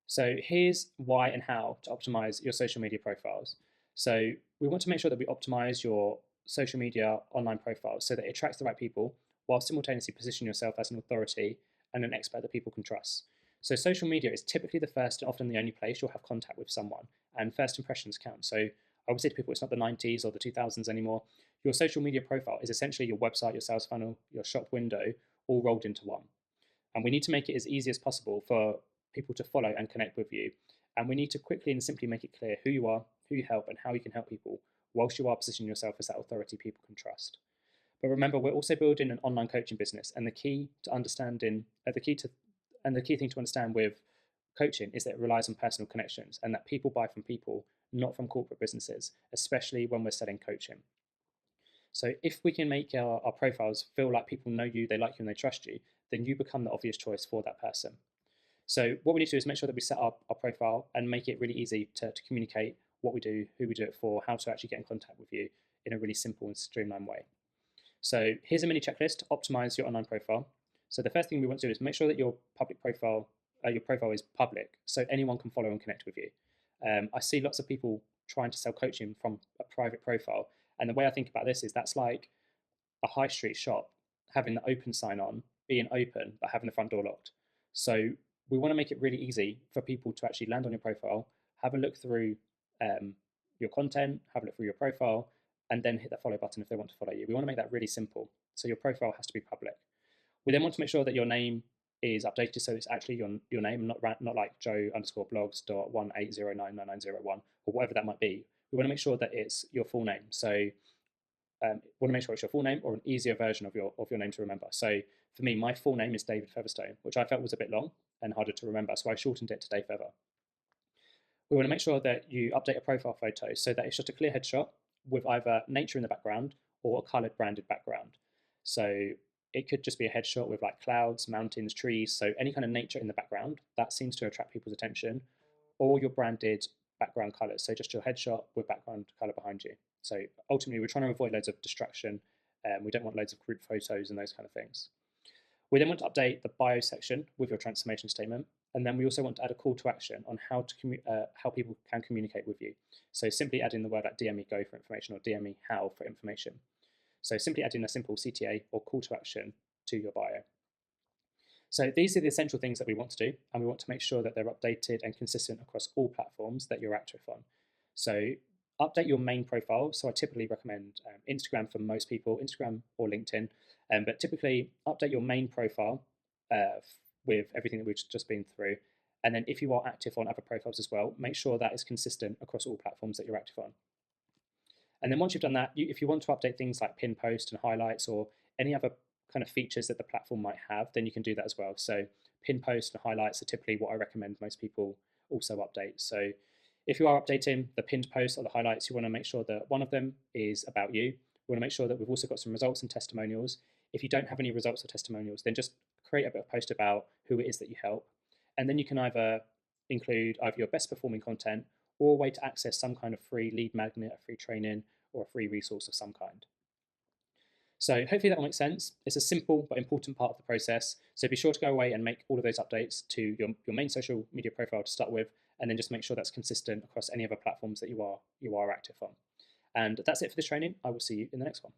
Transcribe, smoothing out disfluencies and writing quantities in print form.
So here's why and how to optimize your social media profiles. So we want to make sure that we optimize your social media online profiles so that it attracts the right people while simultaneously positioning yourself as an authority and an expert that people can trust. So social media is typically the first and often the only place you'll have contact with someone, and first impressions count. So I would say to people, it's not the 90s or the 2000s anymore. Your social media profile is essentially your website, your sales funnel, your shop window, all rolled into one. And we need to make it as easy as possible for people to follow and connect with you. And we need to quickly and simply make it clear who you are, who you help, and how you can help people, whilst you are positioning yourself as that authority people can trust. But remember, we're also building an online coaching business, and the key to understanding, the key thing to understand with coaching is that it relies on personal connections, and that people buy from people, not from corporate businesses, especially when we're selling coaching. So if we can make our profiles feel like people know you, they like you, and they trust you, then you become the obvious choice for that person. So what we need to do is make sure that we set up our profile and make it really easy to communicate what we do, who we do it for, how to actually get in contact with you in a really simple and streamlined way. So here's a mini checklist to optimize your online profile. So the first thing we want to do is make sure that your profile is public, so anyone can follow and connect with you. I see lots of people trying to sell coaching from a private profile, and the way I think about this is that's like a high street shop having the open sign on, being open, but having the front door locked. So we want to make it really easy for people to actually land on your profile, have a look through um, your content, have a look through your profile, and then hit the follow button if they want to follow you. We want to make that really simple. So your profile has to be public. We then want to make sure that your name is updated so it's actually your name, not like Joe underscore blogs dot 180999901 or whatever that might be. We want to make sure that it's your full name. So want to make sure it's your full name or an easier version of your name to remember. So for me, my full name is David Featherstone, which I felt was a bit long and harder to remember, so I shortened it to Dave Feather. We want to make sure that you update a profile photo so that it's just a clear headshot with either nature in the background or a coloured branded background. So it could just be a headshot with like clouds, mountains, trees, so any kind of nature in the background that seems to attract people's attention, or your branded background colours, so just your headshot with background colour behind you. So ultimately, we're trying to avoid loads of distraction. We don't want loads of group photos and those kind of things. We then want to update the bio section with your transformation statement, and then we also want to add a call to action on how people can communicate with you. So simply adding the word like DM me go for information or DM me how for information. So simply adding a simple CTA or call to action to your bio. So these are the essential things that we want to do, and we want to make sure that they're updated and consistent across all platforms that you're active on. So update your main profile. So I typically recommend Instagram for most people, Instagram or LinkedIn, but typically update your main profile with everything that we've just been through. And then if you are active on other profiles as well, make sure that is consistent across all platforms that you're active on. And then once you've done that, if you want to update things like pin post and highlights or any other kind of features that the platform might have, then you can do that as well. So pin post and highlights are typically what I recommend most people also update. So if you are updating the pinned post or the highlights, you want to make sure that one of them is about you. We want to make sure that we've also got some results and testimonials. If you don't have any results or testimonials, then just create a bit of post about who it is that you help. And then you can either include either your best performing content or a way to access some kind of free lead magnet, a free training, or a free resource of some kind. So hopefully that will make sense. It's a simple but important part of the process. So be sure to go away and make all of those updates to your main social media profile to start with, and then just make sure that's consistent across any other platforms that you are active on. And that's it for this training. I will see you in the next one.